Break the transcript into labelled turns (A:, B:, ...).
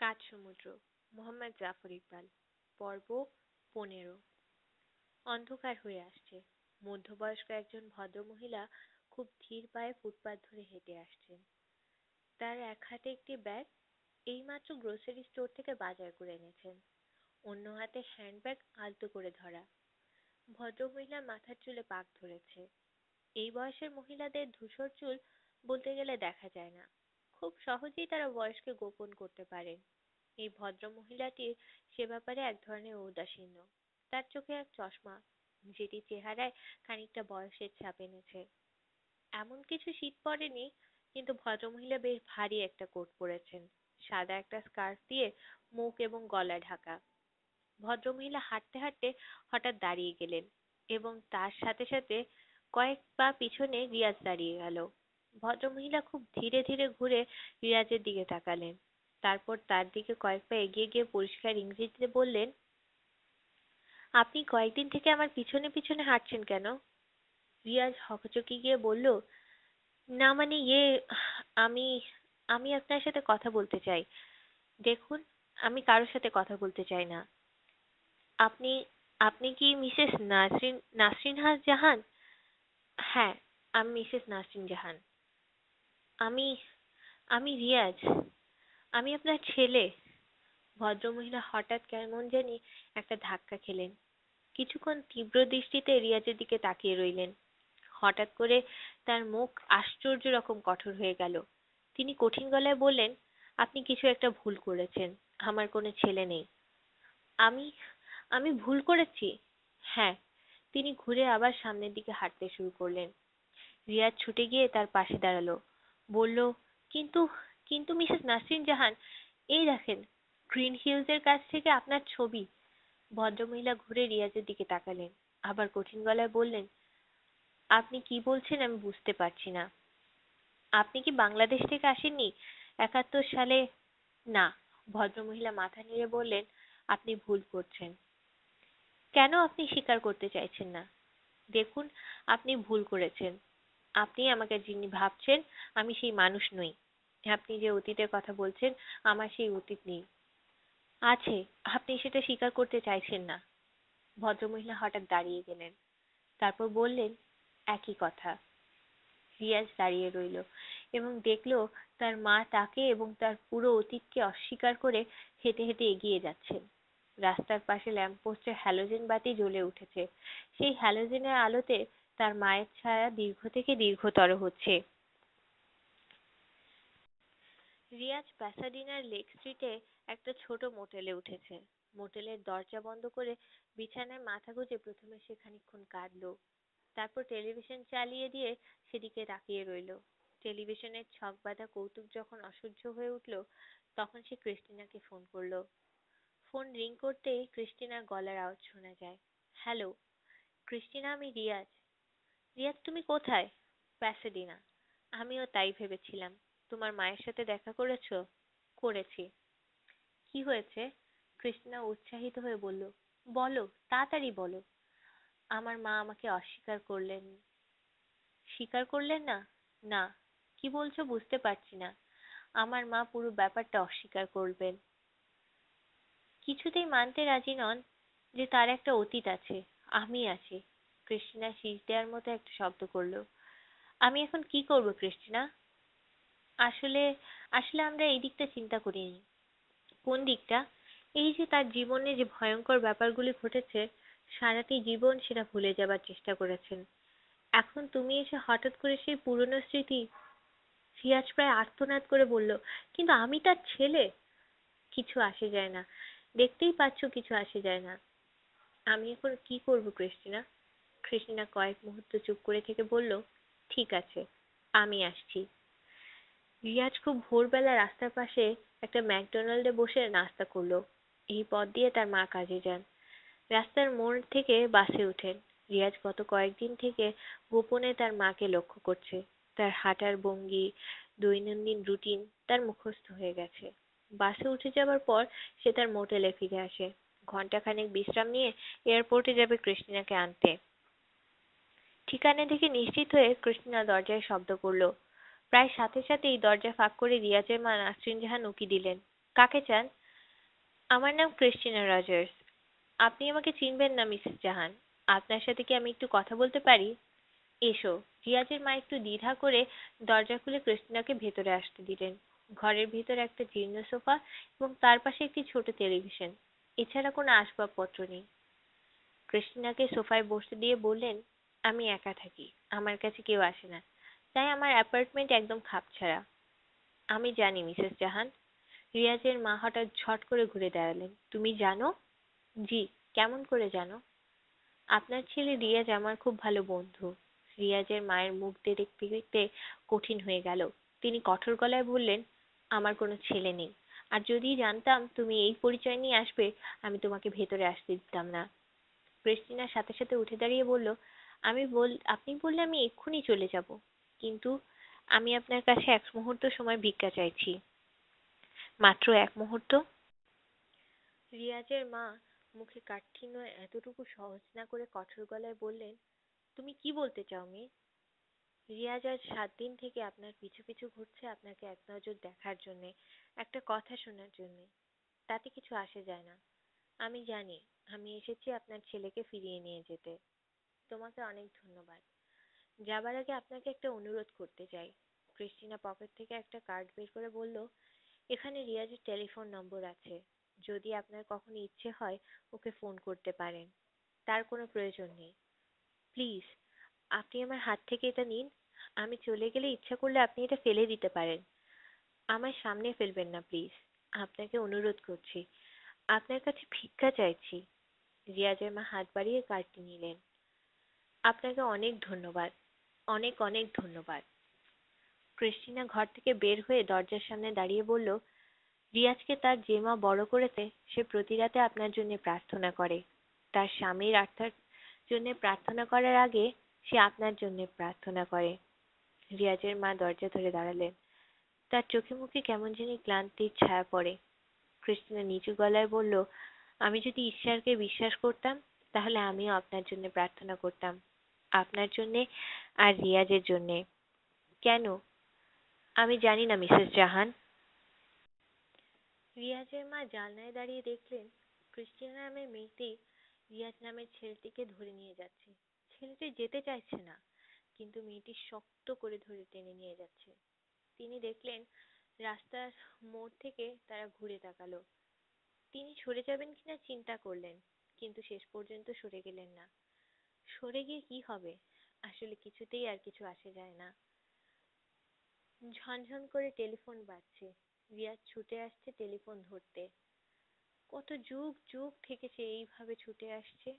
A: কাঠ সমুদ্র, মোহাম্মদ জাফর ইকবাল। পর্ব 15। অন্ধকার হয়ে আসছে। মধ্যবয়স্ক একজন ভদ্রমহিলা খুব ধীর পায়ে ফুটপাত ধরে হেঁটে আসছেন। তার এক হাতে একটি ব্যাগ, এইমাত্র গ্রোসারি স্টোর থেকে বাজার করে এনেছেন। অন্য হাতে হ্যান্ডব্যাগ আলতো করে ধরা। ভদ্রমহিলার মাথার চুলে পাক ধরেছে। এই বয়সের মহিলাদের ধূসর চুল বলতে গেলে দেখা যায় না। খুব সহজেই তারা বয়সকে গোপন করতে পারেন। এই ভদ্রমহিলাটির সে ব্যাপারে এক ধরনের ঔদাসীন্য। তার চোখে এক চশমা, যেটি চেহারায় খানিকটা বয়সের ছাপ এনেছে। এমন কিছু শীত পড়েনি, কিন্তু ভদ্রমহিলা বেশ ভারী একটা কোট পরেছেন। সাদা একটা স্কার্ফ দিয়ে মুখ এবং গলা ঢাকা। ভদ্রমহিলা হাঁটতে হাঁটতে হঠাৎ দাঁড়িয়ে গেলেন এবং তার সাথে সাথে কয়েক পা পিছনে রিয়াজ দাঁড়িয়ে গেল। ভদ্রমহিলা খুব ধীরে ধীরে ঘুরে রিয়াজের দিকে তাকালেন। তারপর তার দিকে কয়েক পা এগিয়ে গিয়ে পরিষ্কার ইংরেজিতে বললেন, আপনি কয়েকদিন থেকে আমার পিছনে পিছনে হাঁটছেন কেন? রিয়াজ হকচকি গিয়ে বলল, না মানে আমি আমি আপনার সাথে কথা বলতে চাই। দেখুন, আমি কারোর সাথে কথা বলতে চাই না। আপনি আপনি কি মিসেস নাসরিন জাহান? হ্যাঁ, আমি মিসেস নাসরিন জাহান। আমি আমি রিয়াজ। আমি আপনার ছেলে। ভদ্রমহিলা হঠাৎ কেমন জানি একটা ধাক্কা খেলেন। কিছুক্ষণ তীব্র দৃষ্টিতে রিয়াজের দিকে তাকিয়ে রইলেন। হঠাৎ করে তার মুখ আশ্চর্য রকম কঠোর হয়ে গেল। তিনি কঠিন গলায় বললেন, আপনি কিছু একটা ভুল করেছেন। আমার কোনো ছেলে নেই। আমি আমি ভুল করেছি? হ্যাঁ। তিনি ঘুরে আবার সামনের দিকে হাঁটতে শুরু করলেন। রিয়াজ ছুটে গিয়ে তার পাশে দাঁড়ালো। বলল, কিন্তু কিন্তু মিসেস নাসরিন জাহান, এই দেখেন, গ্রিন হিলসের কাছ থেকে আপনার ছবি। ভদ্রমহিলা ঘুরে রিয়াজের দিকে তাকালেন। আবার কঠিন গলায় বললেন, আপনি কি বলছেন আমি বুঝতে পারছি না। আপনি কি বাংলাদেশ থেকে আসেননি 71 সালে? না। ভদ্রমহিলা মাথা নেড়ে বললেন, আপনি ভুল করছেন। কেন আপনি স্বীকার করতে চাইছেন না? দেখুন, আপনি ভুল করেছেন। আপনি আমাকে যিনি ভাবছেন, আমি সেই মানুষ নই। আপনি যে অতীতের কথা বলছেন, আমার সেই অতীত নেই। আছে, আপনি সেটা স্বীকার করতে চাইছেন না। ভদ্রমহিলা হঠাৎ দাঁড়িয়ে গেলেন। তারপর বললেন, একই কথা। রিয়াজ দাঁড়িয়ে রইল এবং দেখল তার মা তাকে এবং তার পুরো অতীতকে অস্বীকার করে হেঁটে হেঁটে এগিয়ে যাচ্ছেন। রাস্তার পাশে ল্যাম্পপোস্টের হ্যালোজেন বাতি জ্বলে উঠেছে। সেই হ্যালোজেনের আলোতে তার মায়ের ছায়া দীর্ঘ থেকে দীর্ঘতর হচ্ছে। রিয়াজ প্যাসাডিনার লেক স্ট্রিটে একটা ছোট মোটেলে উঠেছে। মোটেলের দরজা বন্ধ করে বিছানায় মাথা গুঁজে প্রথমে সে খানিকক্ষণ কাঁদলো। তারপর টেলিভিশন চালিয়ে দিয়ে সেদিকে তাকিয়ে রইল। টেলিভিশনের ছকবাঁধা কৌতুক যখন অসহ্য হয়ে উঠল, তখন সে ক্রিস্টিনাকে ফোন করলো। ফোন রিং করতেই ক্রিস্টিনার গলার আওয়াজ শোনা যায়। হ্যালো, ক্রিস্টিনা, আমি রিয়াজ। রিয়াজ, তুমি কোথায়? প্যাসাডিনা। আমিও তাই ভেবেছিলাম। তোমার মায়ের সাথে দেখা করেছো? করেছি। কি হয়েছে? ক্রিস্টিনা উৎসাহিত হয়ে বলল, বলো, তাড়াতাড়ি বলো। আমার মা আমাকে অস্বীকার করলেন। স্বীকার করলেন না? না। কি বলছো বুঝতে পারছি না। আমার মা পুরো ব্যাপারটা অস্বীকার করবেন। কিছুতেই মানতে রাজি নন যে তার একটা অতীত আছে, আমি আছি। ক্রিস্টিনা শীষ দেওয়ার মতো একটা শব্দ করলো। আমি এখন কি করব ক্রিস্টিনা? আসলে আসলে আমরা এই দিকটা চিন্তা করিনি। কোন দিকটা? এই যে তার জীবনে যে ভয়ঙ্কর ব্যাপারগুলি ঘটেছে, সারাটি জীবন সেটা ভুলে যাবার চেষ্টা করেছেন। এখন তুমি এসে হঠাৎ করে সেই পুরনো স্মৃতি। সিরাজ প্রায় আর্তনাদ করে বলল, কিন্তু আমি তার ছেলে। কিছু আসে যায় না। দেখতেই পাচ্ছ কিছু আসে যায় না। আমি এখন কি করব ক্রিস্টিনা? ক্রিস্টিনা কয়েক মুহূর্ত চুপ করে থেকে বলল, ঠিক আছে, আমি আসছি। রিয়াজ খুব ভোরবেলা রাস্তার পাশে একটা ম্যাকডোনাল্ডে বসে নাস্তা করলো। এই পথ দিয়ে তার মা কাজে যান। রাস্তার মোড় থেকে বাসে ওঠেন। রিয়াজ গত কয়েকদিন থেকে গোপনে তার মাকে লক্ষ্য করছে। তার হাঁটার ভঙ্গি, দৈনন্দিন রুটিন তার মুখস্থ হয়ে গেছে। বাসে উঠে যাবার পর সে তার মোটেলে ফিরে আসে। ঘন্টাখানেক বিশ্রাম নিয়ে এয়ারপোর্টে যাবে ক্রিস্টিনাকে আনতে। ঠিকানা দেখে নিশ্চিত হয়ে ক্রিস্টিনা দরজায় শব্দ করলো। প্রায় সাথে সাথেই দরজা ফাঁক করে রিয়াজের মা নাসরিন জাহান উঁকি দিলেন। কাকে চান? আমার নাম ক্রিস্টিনা রজার্স। আপনি আমাকে চিনবেন না মিসেস জাহান। আপনার সাথে কি আমি একটু কথা বলতে পারি? এসো। রিয়াজের মা একটু দ্বিধা করে দরজা খুলে ক্রিস্টিনাকে ভেতরে আসতে দিলেন। ঘরের ভিতর একটা জীর্ণ সোফা এবং তার পাশে একটি ছোট টেলিভিশন। এছাড়া কোনো আসবাবপত্র নেই। ক্রিস্টিনাকে সোফায় বসতে দিয়ে বললেন, আমি একা থাকি। আমার কাছে কেউ আসে না। তাই আমার অ্যাপার্টমেন্ট একদম খাপছাড়া। আমি জানি মিসেস জাহান। রিয়াজের মা হঠাৎ ঝট করে ঘুরে দাঁড়ালেন। তুমি জানো? জি। কেমন করে জানো? আপনার ছেলে রিয়াজ আমার খুব ভালো বন্ধু। রিয়াজের মায়ের মুখ দেখতে দেখতে কঠিন হয়ে গেল। তিনি কঠোর গলায় বললেন, আমার কোনো ছেলে নেই। আর যদি জানতাম তুমি এই পরিচয় নিয়ে আসবে, আমি তোমাকে ভেতরে আসতে দিতাম না। ক্রিস্টিনার সাথে সাথে উঠে দাঁড়িয়ে বলল, আপনি বললে আমি এক্ষুনি চলে যাব। কিন্তু আমি আপনার কাছে এক মুহূর্ত সময় ভিক্ষা চাইছি। মাত্র এক মুহূর্ত। রিয়াজের মা মুখে কাঠিন্য এতটুকু সহজ না করে কঠোর গলায় বললেন, তুমি কি বলতে চাও মেয়ে? রিয়াজ আজ 7 দিন থেকে আপনার পিছু পিছু ঘুরছে আপনাকে এক নজর দেখার জন্যে, একটা কথা শোনার জন্যে। তাতে কিছু আসে যায় না। আমি জানি। আমি এসেছি আপনার ছেলেকে ফিরিয়ে নিয়ে যেতে। তোমাকে অনেক ধন্যবাদ। যাবার আগে আপনাকে একটা অনুরোধ করতে চাই। ক্রিস্টিনা পকেট থেকে একটা কার্ড বের করে বলল, এখানে রিয়াজের টেলিফোন নম্বর আছে। যদি আপনার কখনো ইচ্ছে হয় ওকে ফোন করতে পারেন। তার কোনো প্রয়োজন নেই। প্লিজ, আপনি আমার হাত থেকে এটা নিন। আমি চলে গেলে ইচ্ছা করলে আপনি এটা ফেলে দিতে পারেন। আমার সামনে ফেলবেন না প্লিজ। আপনাকে অনুরোধ করছি। আপনার কাছে ভিক্ষা চাইছি। রিয়াজের মা হাত বাড়িয়ে কার্ডটি নিলেন। আপনাকে অনেক ধন্যবাদ। অনেক অনেক ধন্যবাদ। ক্রিস্টিনা ঘর থেকে বের হয়ে দরজার সামনে দাঁড়িয়ে বলল, রিয়াজকে তার যে মা বড় করেছে সে প্রতি রাতে আপনার জন্য প্রার্থনা করে। তার স্বামীর আত্মার জন্য প্রার্থনা করার আগে সে আপনার জন্য প্রার্থনা করে। রিয়াজের মা দরজা ধরে দাঁড়ালেন। তার চোখে মুখে কেমন জানি ক্লান্তির ছায়া পড়ে। ক্রিস্টিনা নিচু গলায় বলল, আমি যদি ঈশ্বরকে বিশ্বাস করতাম তাহলে আমিও আপনার জন্য প্রার্থনা করতাম। আপনার জন্যে আর রিয়াজের জন্যে। কেন? আমি জানি না মিসেস জাহান। রিয়াজের মা জানলায় দাঁড়িয়ে দেখলেন ক্রিস্টিনা নামের মেয়েটি রিয়াজ নামের ছেলেটিকে ধরে নিয়ে যাচ্ছে। ছেলেটি যেতে চাইছে না, কিন্তু মেয়েটি শক্ত করে ধরে টেনে নিয়ে যাচ্ছে। তিনি দেখলেন রাস্তার মোড় থেকে তারা ঘুরে তাকালো। তিনি সরে যাবেন কিনা চিন্তা করলেন, কিন্তু শেষ পর্যন্ত সরে গেলেন না। সরে গিয়ে কি হবে? আসলে কিছুতেই আর কিছু আসে যায় না। ঝনঝন করে টেলিফোন বাজছে। রিয়াজ ছুটে আসছে টেলিফোন ধরতে। কত যুগ যুগ থেকে সে এইভাবে ছুটে আসছে।